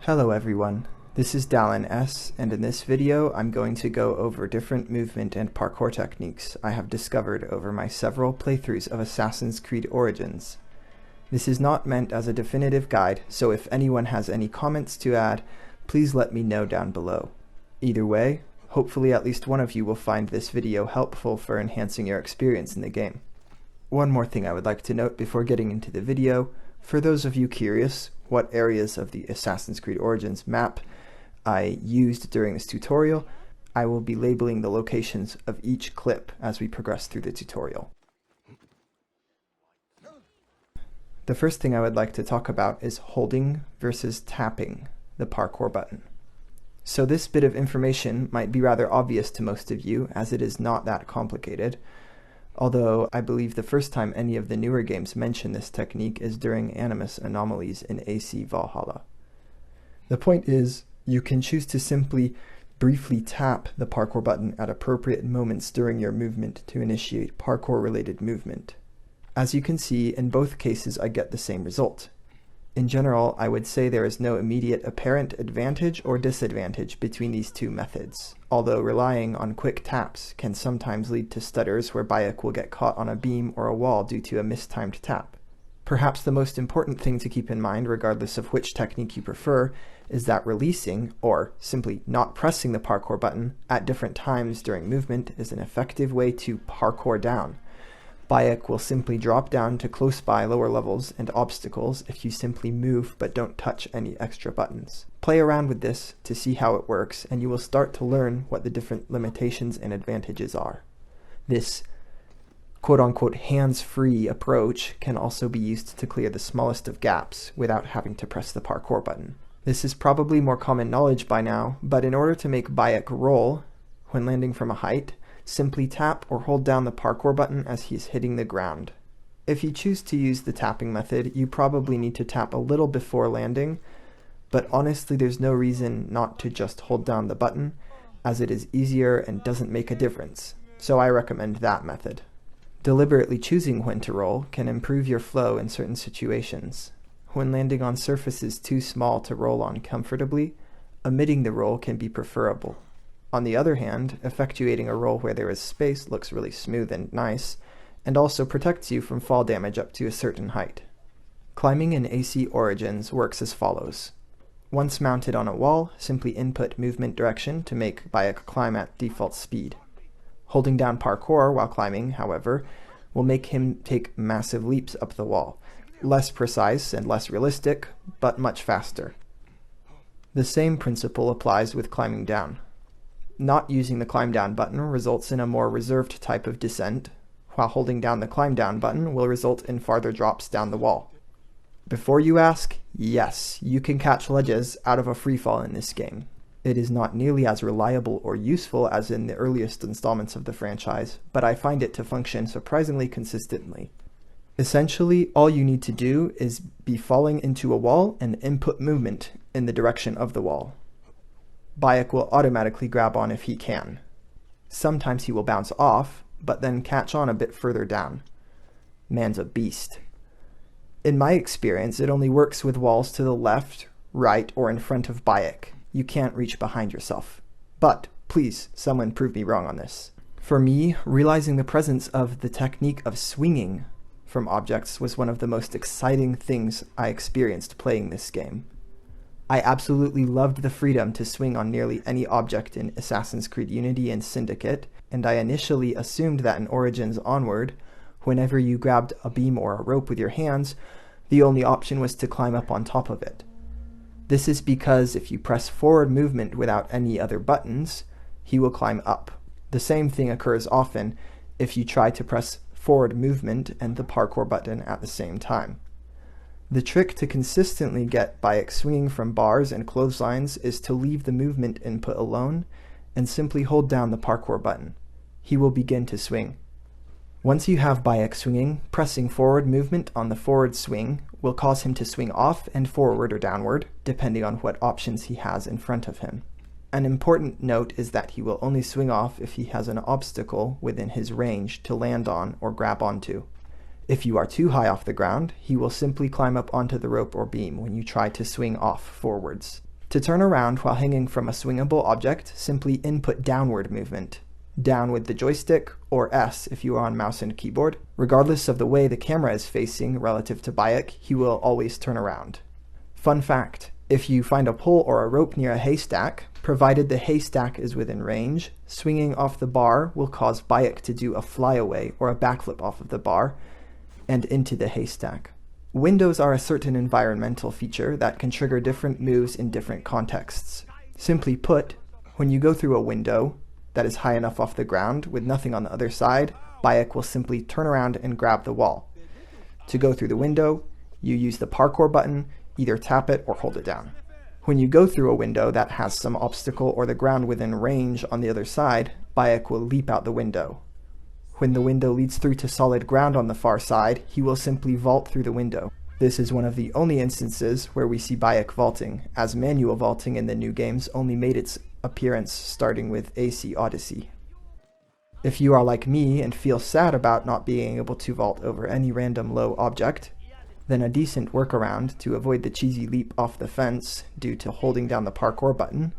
Hello everyone, this is Dallin S, and in this video I'm going to go over different movement and parkour techniques I have discovered over my several playthroughs of Assassin's Creed Origins. This is not meant as a definitive guide, so if anyone has any comments to add, please let me know down below. Either way, hopefully at least one of you will find this video helpful for enhancing your experience in the game. One more thing I would like to note before getting into the video: for those of you curious what areas of the Assassin's Creed Origins map I used during this tutorial, I will be labeling the locations of each clip as we progress through the tutorial. The first thing I would like to talk about is holding versus tapping the parkour button. So this bit of information might be rather obvious to most of you, as it is not that complicated, although I believe the first time any of the newer games mention this technique is during Animus Anomalies in AC Valhalla. The point is, you can choose to simply briefly tap the parkour button at appropriate moments during your movement to initiate parkour-related movement. As you can see, in both cases I get the same result. In general, I would say there is no immediate apparent advantage or disadvantage between these two methods, although relying on quick taps can sometimes lead to stutters where Bayek will get caught on a beam or a wall due to a mistimed tap. Perhaps the most important thing to keep in mind, regardless of which technique you prefer, is that releasing, or simply not pressing the parkour button at different times during movement is an effective way to parkour down. Bayek will simply drop down to close by lower levels and obstacles if you simply move but don't touch any extra buttons. Play around with this to see how it works, and you will start to learn what the different limitations and advantages are. This quote-unquote hands-free approach can also be used to clear the smallest of gaps without having to press the parkour button. This is probably more common knowledge by now, but in order to make Bayek roll when landing from a height, simply tap or hold down the parkour button as he is hitting the ground. If you choose to use the tapping method, you probably need to tap a little before landing, but honestly there's no reason not to just hold down the button, as it is easier and doesn't make a difference, so I recommend that method. Deliberately choosing when to roll can improve your flow in certain situations. When landing on surfaces too small to roll on comfortably, omitting the roll can be preferable. On the other hand, effectuating a roll where there is space looks really smooth and nice, and also protects you from fall damage up to a certain height. Climbing in AC Origins works as follows. Once mounted on a wall, simply input movement direction to make Bayek climb at default speed. Holding down parkour while climbing, however, will make him take massive leaps up the wall. Less precise and less realistic, but much faster. The same principle applies with climbing down. Not using the climb down button results in a more reserved type of descent, while holding down the climb down button will result in farther drops down the wall. Before you ask, yes, you can catch ledges out of a freefall in this game. It is not nearly as reliable or useful as in the earliest installments of the franchise, but I find it to function surprisingly consistently. Essentially, all you need to do is be falling into a wall and input movement in the direction of the wall. Bayek will automatically grab on if he can. Sometimes he will bounce off, but then catch on a bit further down. Man's a beast. In my experience, it only works with walls to the left, right, or in front of Bayek. You can't reach behind yourself. But, please, someone prove me wrong on this. For me, realizing the presence of the technique of swinging from objects was one of the most exciting things I experienced playing this game. I absolutely loved the freedom to swing on nearly any object in Assassin's Creed Unity and Syndicate, and I initially assumed that in Origins onward, whenever you grabbed a beam or a rope with your hands, the only option was to climb up on top of it. This is because if you press forward movement without any other buttons, he will climb up. The same thing occurs often if you try to press forward movement and the parkour button at the same time. The trick to consistently get Bayek swinging from bars and clotheslines is to leave the movement input alone and simply hold down the parkour button. He will begin to swing. Once you have Bayek swinging, pressing forward movement on the forward swing will cause him to swing off and forward or downward, depending on what options he has in front of him. An important note is that he will only swing off if he has an obstacle within his range to land on or grab onto. If you are too high off the ground, he will simply climb up onto the rope or beam when you try to swing off forwards. To turn around while hanging from a swingable object, simply input downward movement. Down with the joystick, or S if you are on mouse and keyboard. Regardless of the way the camera is facing relative to Bayek, he will always turn around. Fun fact, if you find a pole or a rope near a haystack, provided the haystack is within range, swinging off the bar will cause Bayek to do a flyaway or a backflip off of the bar and into the haystack. Windows are a certain environmental feature that can trigger different moves in different contexts. Simply put, when you go through a window that is high enough off the ground with nothing on the other side, Bayek will simply turn around and grab the wall. To go through the window, you use the parkour button, either tap it or hold it down. When you go through a window that has some obstacle or the ground within range on the other side, Bayek will leap out the window. When the window leads through to solid ground on the far side, he will simply vault through the window. This is one of the only instances where we see Bayek vaulting, as manual vaulting in the new games only made its appearance starting with AC Odyssey. If you are like me and feel sad about not being able to vault over any random low object, then a decent workaround to avoid the cheesy leap off the fence due to holding down the parkour button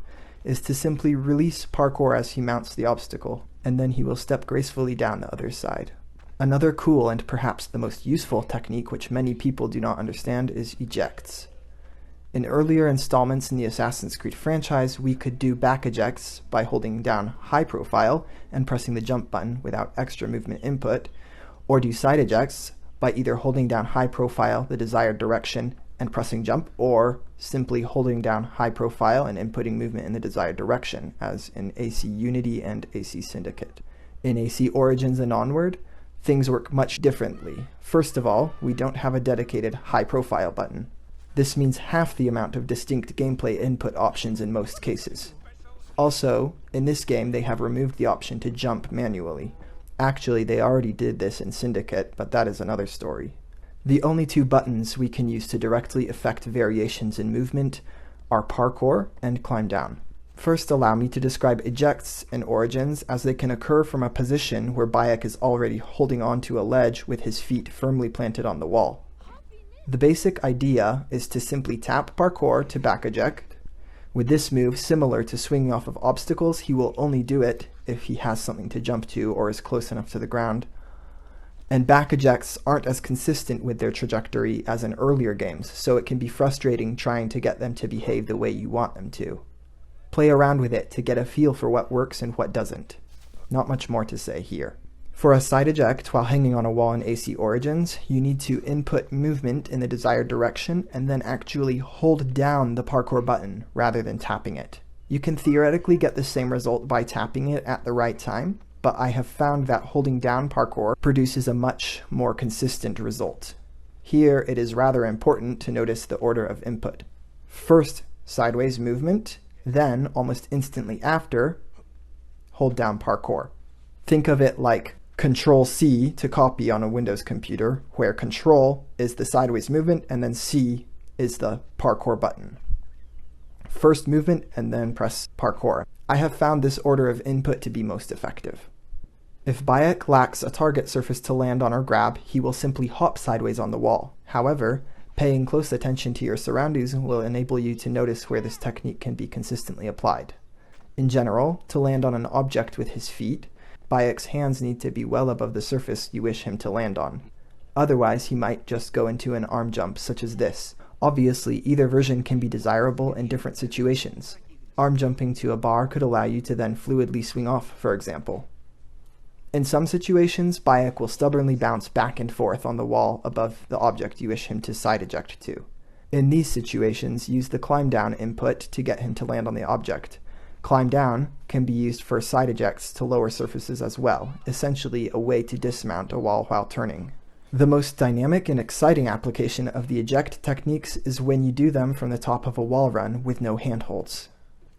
is to simply release parkour as he mounts the obstacle, and then he will step gracefully down the other side. Another cool and perhaps the most useful technique which many people do not understand is ejects. In earlier installments in the Assassin's Creed franchise, we could do back ejects by holding down high profile and pressing the jump button without extra movement input, or do side ejects by either holding down high profile, the desired direction, and pressing jump, or simply holding down high profile and inputting movement in the desired direction, as in AC Unity and AC Syndicate. In AC Origins and onward, things work much differently. First of all, we don't have a dedicated high profile button. This means half the amount of distinct gameplay input options in most cases. Also, in this game they have removed the option to jump manually. Actually, they already did this in Syndicate, but that is another story. The only two buttons we can use to directly affect variations in movement are parkour and climb down. First, allow me to describe ejects and origins, as they can occur from a position where Bayek is already holding onto a ledge with his feet firmly planted on the wall. The basic idea is to simply tap parkour to back eject. With this move, similar to swinging off of obstacles, he will only do it if he has something to jump to or is close enough to the ground. And back ejects aren't as consistent with their trajectory as in earlier games, so it can be frustrating trying to get them to behave the way you want them to. Play around with it to get a feel for what works and what doesn't. Not much more to say here. For a side eject while hanging on a wall in AC Origins, you need to input movement in the desired direction and then actually hold down the parkour button rather than tapping it. You can theoretically get the same result by tapping it at the right time, but I have found that holding down parkour produces a much more consistent result. Here it is rather important to notice the order of input. First, sideways movement, then, almost instantly after, hold down parkour. Think of it like Control-C to copy on a Windows computer, where Control is the sideways movement and then C is the parkour button. First movement and then press parkour. I have found this order of input to be most effective. If Bayek lacks a target surface to land on or grab, he will simply hop sideways on the wall. However, paying close attention to your surroundings will enable you to notice where this technique can be consistently applied. In general, to land on an object with his feet, Bayek's hands need to be well above the surface you wish him to land on. Otherwise, he might just go into an arm jump such as this. Obviously, either version can be desirable in different situations. Arm jumping to a bar could allow you to then fluidly swing off, for example. In some situations, Bayek will stubbornly bounce back and forth on the wall above the object you wish him to side eject to. In these situations, use the climb down input to get him to land on the object. Climb down can be used for side ejects to lower surfaces as well, essentially a way to dismount a wall while turning. The most dynamic and exciting application of the eject techniques is when you do them from the top of a wall run with no handholds.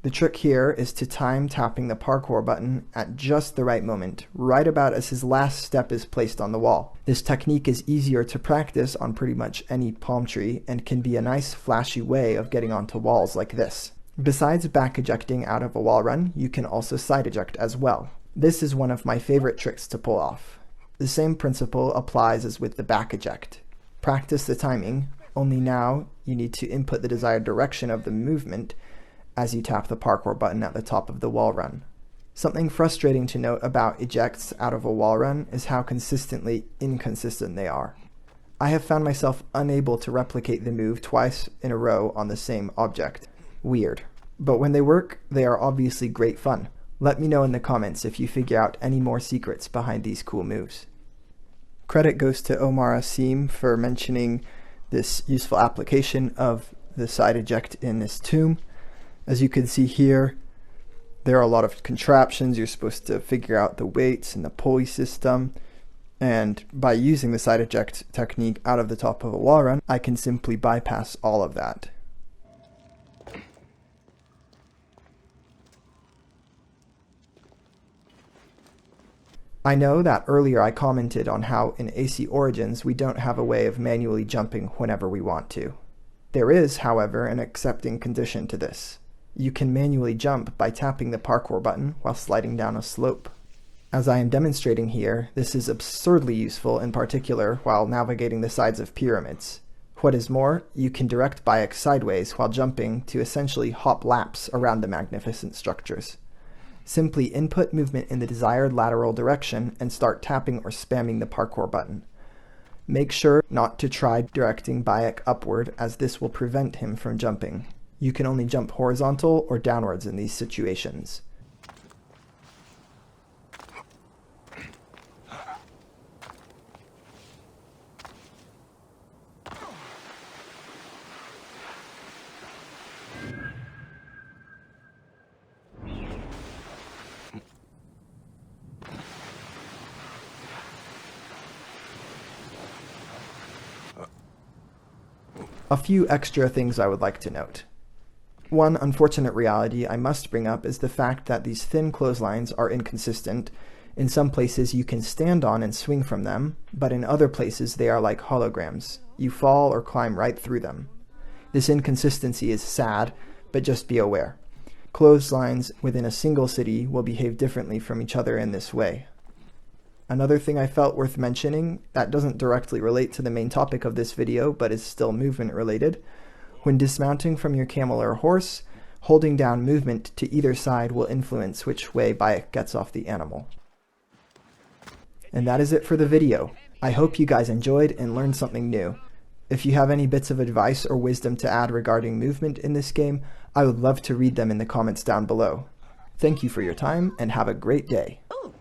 The trick here is to time tapping the parkour button at just the right moment, right about as his last step is placed on the wall. This technique is easier to practice on pretty much any palm tree and can be a nice flashy way of getting onto walls like this. Besides back ejecting out of a wall run, you can also side eject as well. This is one of my favorite tricks to pull off. The same principle applies as with the back eject. Practice the timing, only now you need to input the desired direction of the movement as you tap the parkour button at the top of the wall run. Something frustrating to note about ejects out of a wall run is how consistently inconsistent they are. I have found myself unable to replicate the move twice in a row on the same object. Weird. But when they work, they are obviously great fun. Let me know in the comments if you figure out any more secrets behind these cool moves. Credit goes to Omar Asim for mentioning this useful application of the side eject in this tomb. As you can see here, there are a lot of contraptions. You're supposed to figure out the weights and the pulley system. And by using the side eject technique out of the top of a wall run, I can simply bypass all of that. I know that earlier I commented on how in AC Origins we don't have a way of manually jumping whenever we want to. There is, however, an accepting condition to this. You can manually jump by tapping the parkour button while sliding down a slope. As I am demonstrating here, this is absurdly useful, in particular while navigating the sides of pyramids. What is more, you can direct bike sideways while jumping to essentially hop laps around the magnificent structures. Simply input movement in the desired lateral direction and start tapping or spamming the parkour button. Make sure not to try directing bike upward, as this will prevent him from jumping. You can only jump horizontal or downwards in these situations. A few extra things I would like to note. One unfortunate reality I must bring up is the fact that these thin clotheslines are inconsistent. In some places you can stand on and swing from them, but in other places they are like holograms. You fall or climb right through them. This inconsistency is sad, but just be aware. Clotheslines within a single city will behave differently from each other in this way. Another thing I felt worth mentioning that doesn't directly relate to the main topic of this video, but is still movement related. When dismounting from your camel or horse, holding down movement to either side will influence which way bike gets off the animal. And that is it for the video. I hope you guys enjoyed and learned something new. If you have any bits of advice or wisdom to add regarding movement in this game, I would love to read them in the comments down below. Thank you for your time and have a great day. Oh,